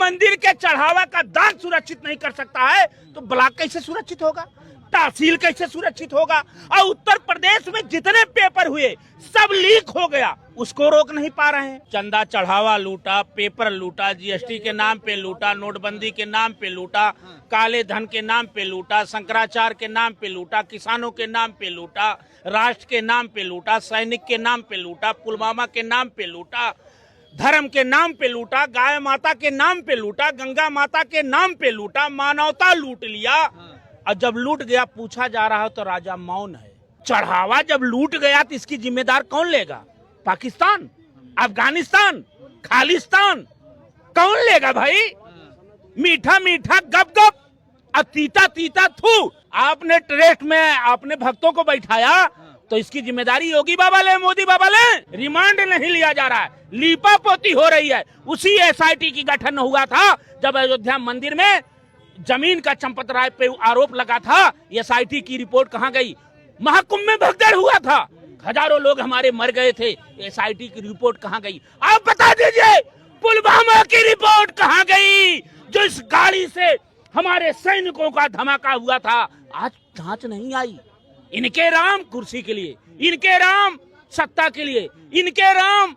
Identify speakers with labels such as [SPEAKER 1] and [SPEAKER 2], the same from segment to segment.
[SPEAKER 1] मंदिर के चढ़ावा का दान सुरक्षित नहीं कर सकता है तो ब्लॉक कैसे सुरक्षित होगा, तहसील कैसे सुरक्षित होगा। और उत्तर प्रदेश में जितने पेपर हुए सब लीक हो गया, उसको रोक नहीं पा रहे हैं। चंदा चढ़ावा लूटा, पेपर लूटा, जीएसटी के नाम पे लूटा, नोटबंदी के नाम पे लूटा, काले धन के नाम पे लूटा, शंकराचार्य के नाम पे लूटा, किसानों के नाम पे लूटा, राष्ट्र के नाम पे लूटा, सैनिक के नाम पे लूटा, पुलवामा के नाम पे लूटा, धर्म के नाम पे लूटा, गाय माता के नाम पे लूटा, गंगा माता के नाम पे लूटा, मानवता लूट लिया। और जब लूट गया पूछा जा रहा है तो राजा मौन है। चढ़ावा जब लूट गया तो इसकी जिम्मेदार कौन लेगा? पाकिस्तान, अफगानिस्तान, खालिस्तान, कौन लेगा भाई? मीठा मीठा गप गप और तीता तीता थू। आपने ट्रस्ट में अपने भक्तों को बैठाया तो इसकी जिम्मेदारी योगी बाबा ले, मोदी बाबा ले। रिमांड नहीं लिया जा रहा है, लीपा पोती हो रही है। उसी एसआईटी की गठन हुआ था जब अयोध्या मंदिर में जमीन का चंपत राय पे आरोप लगा था। एसआईटी की रिपोर्ट कहाँ गई? महाकुंभ में भगदड़ हुआ था, हजारों लोग हमारे मर गए थे। एसआईटी की रिपोर्ट कहाँ गई? आप बता दीजिए, पुलवामा की रिपोर्ट कहाँ गई? जो इस गाड़ी से हमारे सैनिकों का धमाका हुआ था, आज जांच नहीं आई। इनके राम कुर्सी के लिए, इनके राम सत्ता के लिए, इनके राम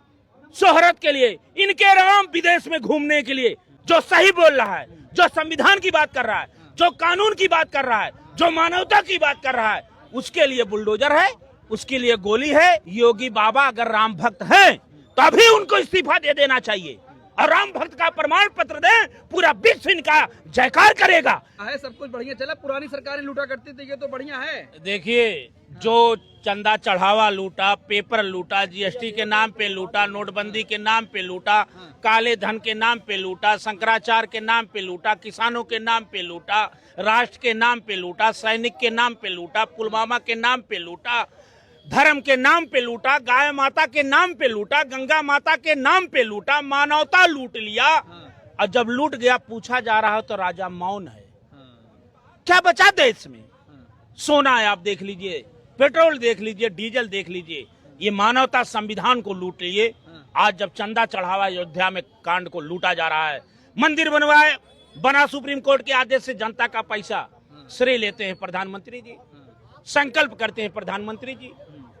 [SPEAKER 1] शोहरत के लिए, इनके राम विदेश में घूमने के लिए। जो सही बोल रहा है, जो संविधान की बात कर रहा है, जो कानून की बात कर रहा है, जो मानवता की बात कर रहा है, उसके लिए बुलडोजर है, उसके लिए गोली है। योगी बाबा अगर राम भक्त हैं तो अभी उनको इस्तीफा दे देना चाहिए और राम भक्त का प्रमाण पत्र दें, पूरा विश्व इनका जयकार करेगा।
[SPEAKER 2] है सब कुछ बढ़िया चला, पुरानी सरकारें लूटा करती थी, ये तो बढ़िया है।
[SPEAKER 1] देखिए, जो चंदा चढ़ावा लूटा, पेपर लूटा, जीएसटी के नाम पे लूटा, नोटबंदी के नाम पे लूटा, काले धन के नाम पे लूटा, शंकराचार्य के नाम पे लूटा, किसानों के नाम पे लूटा, राष्ट्र के नाम पे लूटा, सैनिक के नाम पे लूटा, पुलवामा के नाम पे लूटा, धर्म के नाम पे लूटा, गाय माता के नाम पे लूटा, गंगा माता के नाम पे लूटा, मानवता लूट लिया। और जब लूट गया पूछा जा रहा है तो राजा मौन है। क्या बचा देश में? सोना है, आप देख लीजिए, पेट्रोल देख लीजिए, डीजल देख लीजिए। ये मानवता संविधान को लूट लिए। आज जब चंदा चढ़ावा अयोध्या में कांड को लूटा जा रहा है, मंदिर बनवाए बना सुप्रीम कोर्ट के आदेश से, जनता का पैसा श्रेय लेते हैं प्रधानमंत्री जी, संकल्प करते हैं प्रधानमंत्री जी,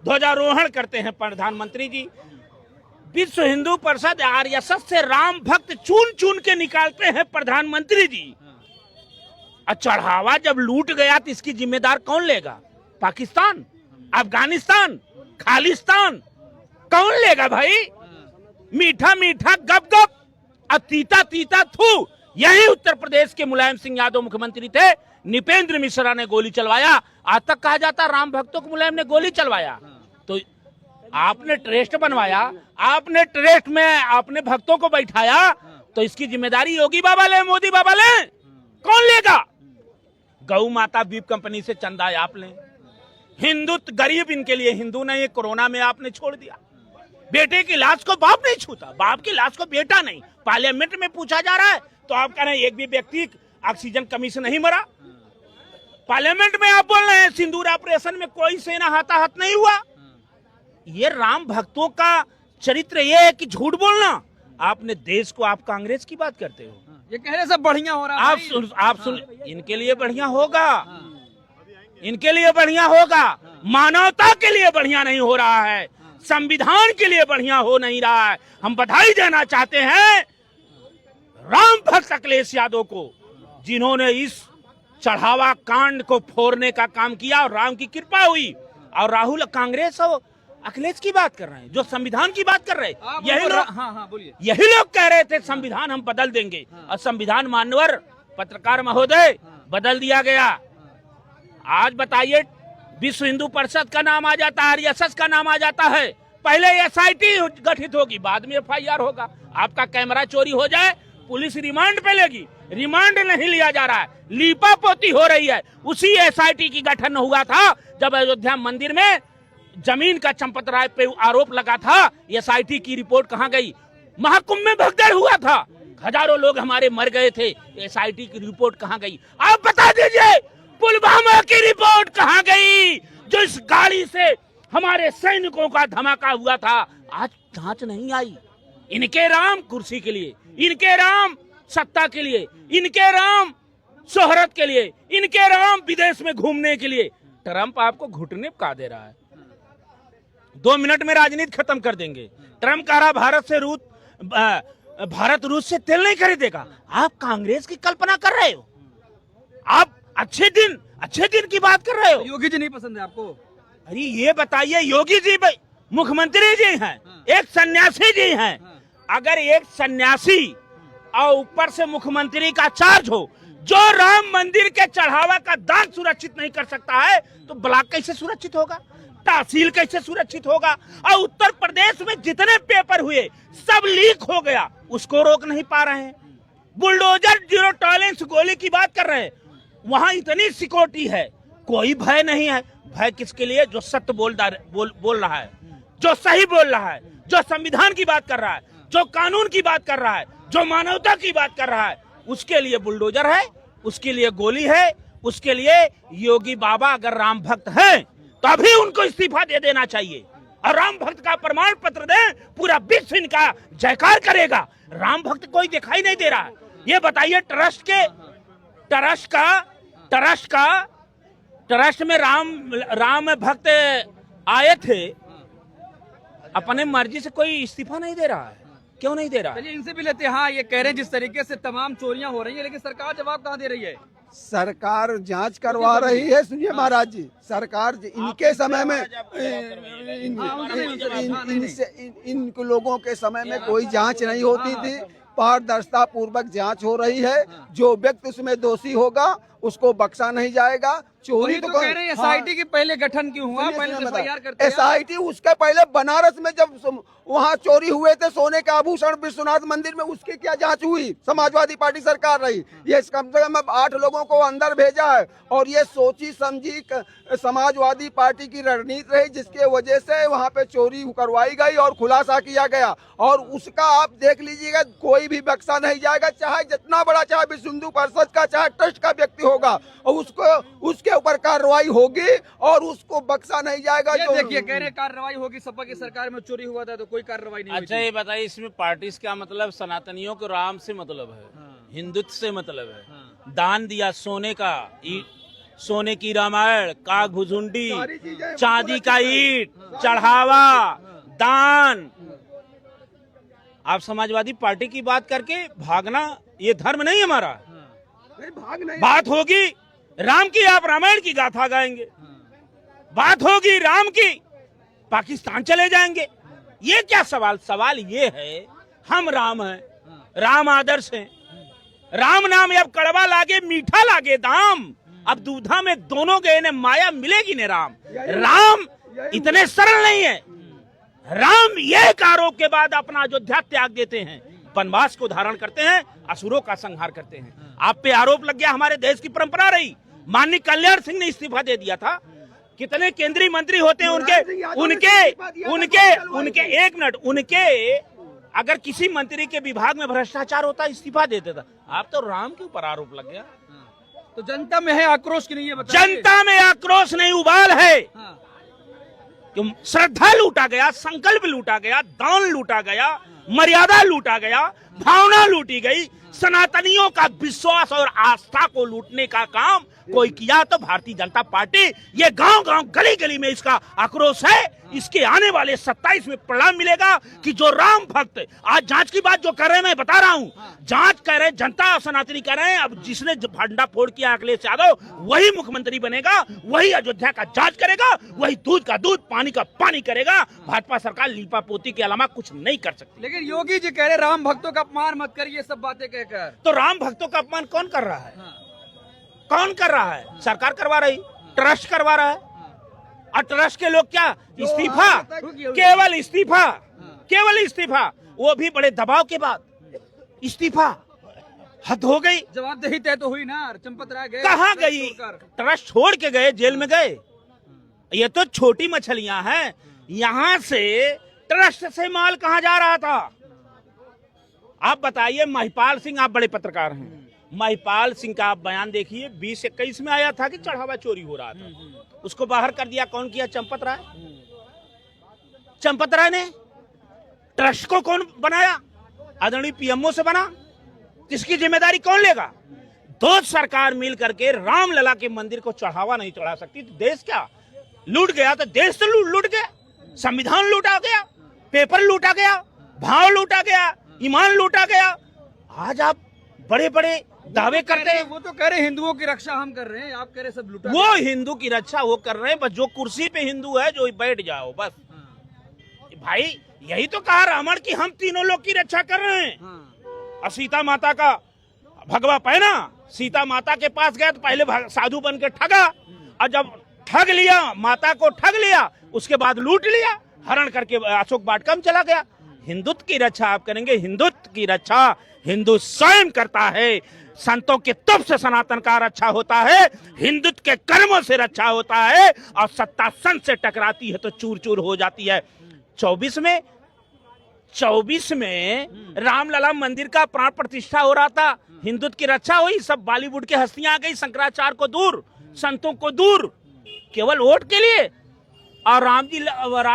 [SPEAKER 1] ध्वजारोहण करते हैं प्रधानमंत्री जी। विश्व हिंदू परिषद आरएसएस से राम भक्त चुन चुन के निकालते हैं प्रधानमंत्री जी। और चढ़ावा जब लूट गया तो इसकी जिम्मेदार कौन लेगा? पाकिस्तान, अफगानिस्तान, खालिस्तान, कौन लेगा भाई? मीठा मीठा गप गप और तीता तीता थू। यही उत्तर प्रदेश के मुलायम सिंह यादव मुख्यमंत्री थे, नृपेंद्र मिश्रा ने गोली चलवाया। आज तक कहा जाता राम भक्तों को मुलायम ने गोली चलवाया। तो आपने ट्रस्ट बनवाया, आपने ट्रस्ट में अपने भक्तों को बैठाया, तो इसकी जिम्मेदारी योगी बाबा ले, मोदी बाबा ले। कौन लेगा? गौ माता बीप कंपनी से चंदा आप लें। हिंदुत्व गरीब इनके लिए हिंदू नहीं। कोरोना में आपने छोड़ दिया। बेटे की लाश को बाप नहीं छूता, बाप की लाश को बेटा नहीं। पार्लियामेंट में पूछा जा रहा है तो आप कह रहे हैं एक भी व्यक्ति ऑक्सीजन कमी से नहीं मरा। पार्लियामेंट में आप बोल रहे हैं सिंदूर ऑपरेशन में कोई सेना हताहत नहीं हुआ। ये राम भक्तों का चरित्र ये है कि झूठ बोलना। आपने देश को, आप कांग्रेस की बात करते हो,
[SPEAKER 2] ये कह रहे सब बढ़िया हो रहा है।
[SPEAKER 1] आप सुन, इनके लिए बढ़िया होगा, इनके लिए बढ़िया होगा, मानवता के लिए बढ़िया नहीं हो रहा है, संविधान के लिए बढ़िया हो नहीं रहा है। हम बधाई देना चाहते हैं राम भक्त अखिलेश यादव को, जिन्होंने इस चढ़ावा कांड को फोड़ने का काम किया और राम की कृपा हुई। और राहुल कांग्रेस और अखिलेश की बात कर रहे हैं, जो संविधान की बात कर रहे हैं। यही लोग कह रहे थे संविधान हम बदल देंगे, और संविधान मान्यवर पत्रकार महोदय बदल दिया गया। आज बताइए, विश्व हिंदू परिषद का नाम आ जाता है, आरएसएस का नाम आ जाता है। पहले एसआईटी गठित होगी, बाद में एफआईआर होगा। आपका कैमरा चोरी हो जाए, पुलिस रिमांड पे लेगी, रिमांड नहीं लिया जा रहा है, लीपा पोती हो रही है। उसी एसआईटी की गठन हुआ था जब अयोध्या मंदिर में जमीन का चंपत राय पे आरोप लगा था। एसआईटी की रिपोर्ट कहाँ गई? महाकुंभ में भगदड़ हुआ था, हजारों लोग हमारे मर गए थे। एसआईटी की रिपोर्ट कहाँ गई? आप बता दीजिए, पुलवामा की रिपोर्ट कहाँ गई? जो इस गाड़ी से हमारे सैनिकों का धमाका हुआ था, आज जांच नहीं आई। इनके राम कुर्सी के लिए, इनके राम सत्ता के लिए, इनके राम शोहरत के लिए, इनके राम विदेश में घूमने के लिए। ट्रंप आपको घुटने पका दे रहा है। 2 मिनट में राजनीति खत्म कर देंगे। ट्रंप कह रहा भारत रूस से तेल नहीं खरीदेगा। आप कांग्रेस की कल्पना कर रहे हो। आप अच्छे दिन की बात कर रहे हो।
[SPEAKER 2] योगी जी नहीं पसंद है आपको?
[SPEAKER 1] अरे ये बताइए, योगी जी मुख्यमंत्री जी हैं, एक सन्यासी जी हैं। अगर एक सन्यासी और ऊपर से मुख्यमंत्री का चार्ज हो, जो राम मंदिर के चढ़ावा का दान सुरक्षित नहीं कर सकता है, तो ब्लॉक कैसे सुरक्षित होगा, तहसील कैसे सुरक्षित होगा? और उत्तर प्रदेश में जितने पेपर हुए सब लीक हो गया, उसको रोक नहीं पा रहे हैं। बुलडोजर जीरो टॉलरेंस गोली की बात कर रहे हैं, वहां इतनी सिक्योरिटी है, कोई भय नहीं है। भय किसके लिए? जो सत्य बोल रहा है, जो सही बोल रहा है, जो संविधान की बात कर रहा है, जो कानून की बात कर रहा है, जो मानवता की बात कर रहा है, उसके लिए बुलडोजर है, उसके लिए गोली है, उसके लिए योगी बाबा अगर राम भक्त हैं तो अभी उनको इस्तीफा दे देना चाहिए और राम भक्त का प्रमाण पत्र दें, पूरा विश्व इनका जयकार करेगा। राम भक्त कोई दिखाई नहीं दे रहा है। ये बताइए, ट्रस्ट में राम भक्त आए थे, अपने मर्जी से कोई इस्तीफा नहीं दे रहा है। क्यों नहीं दे रहा?
[SPEAKER 2] चलिए इनसे भी लेते हैं। हाँ, ये कह रहे हैं जिस तरीके से तमाम चोरियां हो रही हैं, लेकिन सरकार जवाब कहाँ दे रही है?
[SPEAKER 3] सरकार जांच करवा रही है। सुनिए महाराज जी, सरकार इनके समय में इन लोगों के समय में कोई जांच नहीं होती थी। पारदर्शिता पूर्वक जांच हो रही है। जो व्यक्ति उसमें दोषी होगा उसको बख्शा नहीं जाएगा। चोरी
[SPEAKER 2] तो कह रहे हैं एसआईटी की पहले गठन क्यों हुआ? पहले एफआईआर करते हैं।
[SPEAKER 3] एसआईटी उसके पहले बनारस में जब वहाँ चोरी हुए थे सोने के आभूषण विश्वनाथ मंदिर में, उसकी क्या जांच हुई? समाजवादी पार्टी सरकार रही। ये कम से कम 8 लोगों को अंदर भेजा है और ये सोची समझी समाजवादी पार्टी की रणनीति रही, जिसके वजह से वहाँ पे चोरी करवाई गई और खुलासा किया गया। और उसका आप देख लीजिएगा, कोई भी बख्शा नहीं जाएगा, चाहे जितना बड़ा, चाहे विश्व हिंदू परिषद का, चाहे ट्रस्ट का व्यक्ति होगा, और उसके ऊपर कार्रवाई होगी और उसको बख्शा नहीं जाएगा।
[SPEAKER 2] ये देखिए, कह रहे कार्रवाई होगी। सपा की सरकार में चोरी हुआ था तो कोई कार्रवाई नहीं हुई।
[SPEAKER 1] अच्छा, ये बताइए, इसमें पार्टी से क्या मतलब? सनातनियों को राम से मतलब है, हिंदुत्व से मतलब है। दान दिया सोने का, सोने की रामायण, काग भुजुंडी, चांदी का ईंट, चढ़ावा, दान। आप समाजवादी पार्टी की बात करके भागना, ये धर्म नहीं हमारा। बात होगी राम की, आप रामायण की गाथा गाएंगे। बात होगी राम की, पाकिस्तान चले जाएंगे। ये क्या सवाल ये है, हम राम हैं, राम आदर्श हैं। राम नाम अब कड़वा लागे मीठा लागे दाम, अब दूधा में दोनों गए ने माया मिलेगी ने राम। राम इतने सरल नहीं है। राम एक आरोप के बाद अपना अयोध्या त्याग देते हैं, वनवास को धारण करते हैं, असुरों का संहार करते हैं। आप पे आरोप लग गया, हमारे देश की परंपरा रही। माननीय कल्याण सिंह ने इस्तीफा दे दिया था। कितने केंद्रीय मंत्री होते हैं उनके अगर किसी मंत्री के विभाग में भ्रष्टाचार होता इस्तीफा दे देता। आप तो राम के ऊपर आरोप लग गया।
[SPEAKER 2] तो जनता में है आक्रोश की नहीं है?
[SPEAKER 1] जनता में आक्रोश नहीं, उबाल है। क्यों? श्रद्धा लूटा गया, संकल्प लूटा गया, दान लूटा गया, मर्यादा लूटा गया, भावना लूटी गई। सनातनियों का विश्वास और आस्था को लूटने का काम कोई किया तो भारतीय जनता पार्टी। ये गांव-गांव, गली-गली में इसका आक्रोश है। इसके आने वाले 27 में परिणाम मिलेगा कि जो राम भक्त आज जांच की बात जो कर रहे हैं, मैं बता रहा हूं, जांच कर रहे जनता और सनातनी कर रहे हैं। अब जिसने भंडा फोड़ किया अखिलेश यादव, वही मुख्यमंत्री बनेगा, वही अयोध्या का जांच करेगा, वही दूध का दूध, पानी का पानी करेगा। भाजपा सरकार लीपा पोती के अलावा कुछ नहीं कर सकती।
[SPEAKER 2] लेकिन योगी जी कह रहे राम भक्तों का अपमान मत करिए, सब बातें कहकर।
[SPEAKER 1] तो राम भक्तों का अपमान कौन कर रहा है? कौन कर रहा है? सरकार करवा रही, ट्रस्ट करवा रहा है। और ट्रस्ट के लोग क्या? इस्तीफा, केवल इस्तीफा, केवल इस्तीफा, वो भी बड़े दबाव के बाद इस्तीफा। हद हो गई।
[SPEAKER 2] जवाबदेही तय तो हुई ना। चंपत राय गए,
[SPEAKER 1] कहाँ गई? ट्रस्ट छोड़ के गए, जेल में गए। ये तो छोटी मछलियां हैं। यहां से ट्रस्ट से माल कहाँ जा रहा था? आप बताइए। महिपाल सिंह, आप बड़े पत्रकार हैं, महिपाल सिंह का आप बयान देखिए। 2021 में आया था कि चढ़ावा चोरी हो रहा था, उसको बाहर कर दिया। कौन किया? चंपत राय। चंपत राय ने। ट्रस्ट को कौन बनाया? आदरणीय पीएमओ से बना। तो इसकी जिम्मेदारी कौन लेगा? दो सरकार मिल करके रामलला के मंदिर को चढ़ावा नहीं चढ़ा सकती तो देश क्या लूट गया? तो देश तो लूट गया, संविधान लूटा गया, पेपर लूटा गया, भाव लूटा गया, ईमान लूटा गया। आज आप बड़े बड़े दावे करते हैं।
[SPEAKER 2] वो तो कह रहे हिंदुओं की रक्षा हम कर रहे हैं, आप कह रहे सब लूटा।
[SPEAKER 1] वो हिंदू की रक्षा वो कर रहे हैं, बस जो कुर्सी पे हिंदू है जो बैठ जाओ बस। भाई यही तो कहा रावण कि हम तीनों लोग की रक्षा कर रहे हैं। और सीता माता का भगवा पहना, सीता माता के पास गया तो पहले साधु बन के ठगा, और जब ठग लिया माता को ठग लिया उसके बाद लूट लिया, हरण करके अशोक वाटिका में चला गया। हिंदुत्व की रक्षा आप करेंगे? हिंदुत्व की रक्षा हिंदू स्वयं करता है। संतों के तप से सनातन का रक्षा होता है, हिंदुत्व के कर्मों से रक्षा होता है, और सत्ता संत से टकराती है तो चूर चूर हो जाती है। 24 में रामलला मंदिर का प्राण प्रतिष्ठा हो रहा था, हिंदुत्व की रक्षा हुई, सब बॉलीवुड की हस्तियां आ गई, शंकराचार्य को दूर, संतों को दूर, केवल वोट के लिए। और राम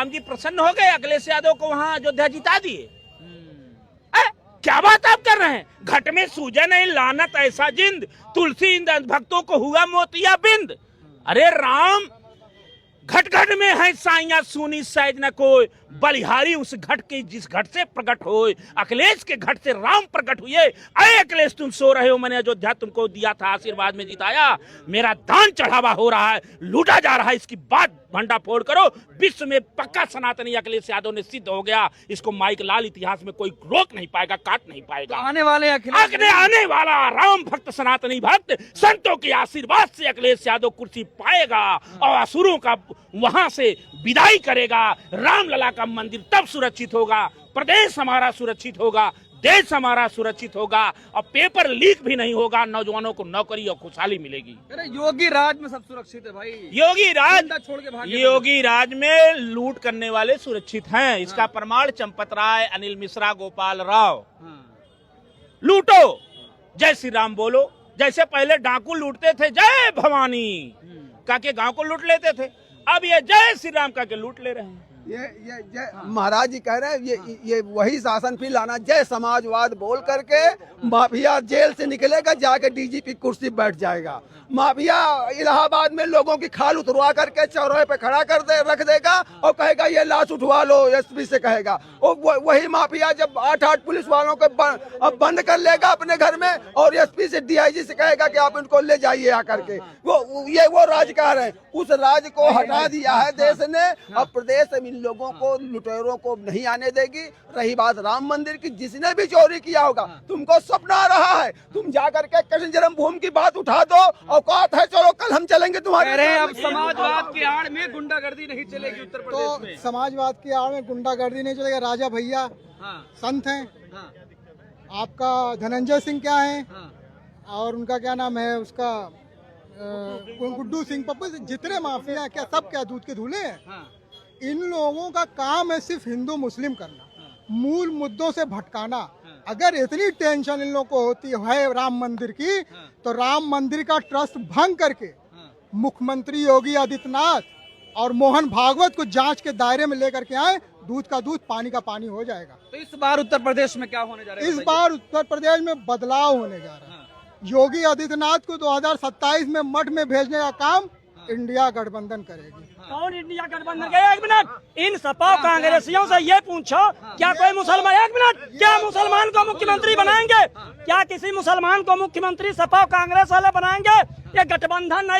[SPEAKER 1] जी प्रसन्न हो गए, अखिलेश यादव को वहां अयोध्या जिता दिए। क्या बात आप कर रहे हैं? घट में सूजन नहीं, लानत ऐसा जिंद, तुलसी भक्तों को हुआ मोतिया बिंद। अरे राम घट घट में है साइया सुनी सैज न कोई, बलिहारी उस घट के जिस घट से प्रकट हो। अखिलेश के घट से राम प्रकट हुए। अरे अखिलेश तुम सो रहे हो, मैंने अयोध्या तुमको दिया था, आशीर्वाद में जिताया, मेरा दान चढ़ावा हो रहा है, लूटा जा रहा है, इसकी बात भंडा फोड़ करो। विश्व में पक्का सनातनी अखिलेश यादव ने सिद्ध हो गया, इसको माइक लाल इतिहास में कोई रोक नहीं पाएगा, काट नहीं पाएगा।
[SPEAKER 2] आने वाले
[SPEAKER 1] आने वाला राम भक्त सनातनी भक्त संतों के आशीर्वाद से अखिलेश यादव कुर्सी पाएगा और असुरों का वहां से विदाई करेगा। रामलला का मंदिर तब सुरक्षित होगा, प्रदेश हमारा सुरक्षित होगा, देश हमारा सुरक्षित होगा, और पेपर लीक भी नहीं होगा, नौजवानों को नौकरी और खुशहाली मिलेगी।
[SPEAKER 2] अरे योगी राज में सब सुरक्षित है भाई।
[SPEAKER 1] योगी राज में लूट करने वाले सुरक्षित हैं, इसका प्रमाण चंपत राय, अनिल मिश्रा, गोपाल राव। लूटो, जय श्री राम बोलो। जैसे पहले डाकू लूटते थे जय भवानी का के गांव को लूट लेते थे, अब ये जय श्री राम का के लूट ले रहे हैं।
[SPEAKER 3] ये महाराज जी कह रहे हैं ये वही शासन फिर लाना, जय समाजवाद बोल करके माफिया जेल से निकलेगा, जाके डीजीपी कुर्सी बैठ जाएगा। माफिया इलाहाबाद में लोगों की खाल उतरवा करके चौराहे पे खड़ा कर रख देगा और कहेगा ये लाश उठवा लो, एसपी से कहेगा। वही माफिया जब 8 पुलिस वालों को बंद कर लेगा अपने घर में, और एसपी से डीआईजी से कहेगा कि आप इनको ले जाइए आकर के। वो राज कह रहे हैं, उस राज को हटा दिया है देश ने, और प्रदेश इन लोगों को, लुटेरों को नहीं आने देगी। रही बात राम मंदिर की, जिसने भी चोरी किया होगा, तुमको सपना आ रहा है, तुम जाकर के कृष्ण जन्मभूमि की बात उठा दो, औकात है, चलो कल हम चलेंगे तुम्हारे।
[SPEAKER 2] अब समाजवाद की आड़ में गुंडागर्दी नहीं चलेगी उत्तर प्रदेश में।
[SPEAKER 4] समाजवाद की आड़ में गुंडागर्दी नहीं चलेगा। राजा भैया संत हैं, आपका धनंजय सिंह क्या है, और उनका क्या नाम है, उसका गुड्डू सिंह, पप्पू, जितने माफिया क्या सब क्या दूध के धूले हैं। इन लोगों का काम है सिर्फ हिंदू मुस्लिम करना, मूल मुद्दों से भटकाना। अगर इतनी टेंशन इन लोगों को होती है राम मंदिर की, तो राम मंदिर का ट्रस्ट भंग करके मुख्यमंत्री योगी आदित्यनाथ और मोहन भागवत को जांच के दायरे में लेकर के आए, दूध का दूध पानी का पानी हो जाएगा।
[SPEAKER 2] तो इस बार उत्तर प्रदेश में क्या होने जा रहा है?
[SPEAKER 4] इस बार उत्तर प्रदेश में बदलाव होने जा रहा है। योगी आदित्यनाथ को 2027 में मठ में भेजने का काम इंडिया गठबंधन करेगी।
[SPEAKER 5] कौन इंडिया गठबंधन का? एक मिनट, इन सपा कांग्रेसियों से ये पूछो, क्या कोई मुसलमान, एक मिनट, क्या मुसलमान को मुख्यमंत्री बनाएंगे? क्या किसी मुसलमान को मुख्यमंत्री सपा कांग्रेस वाले बनाएंगे? ये गठबंधन नहीं।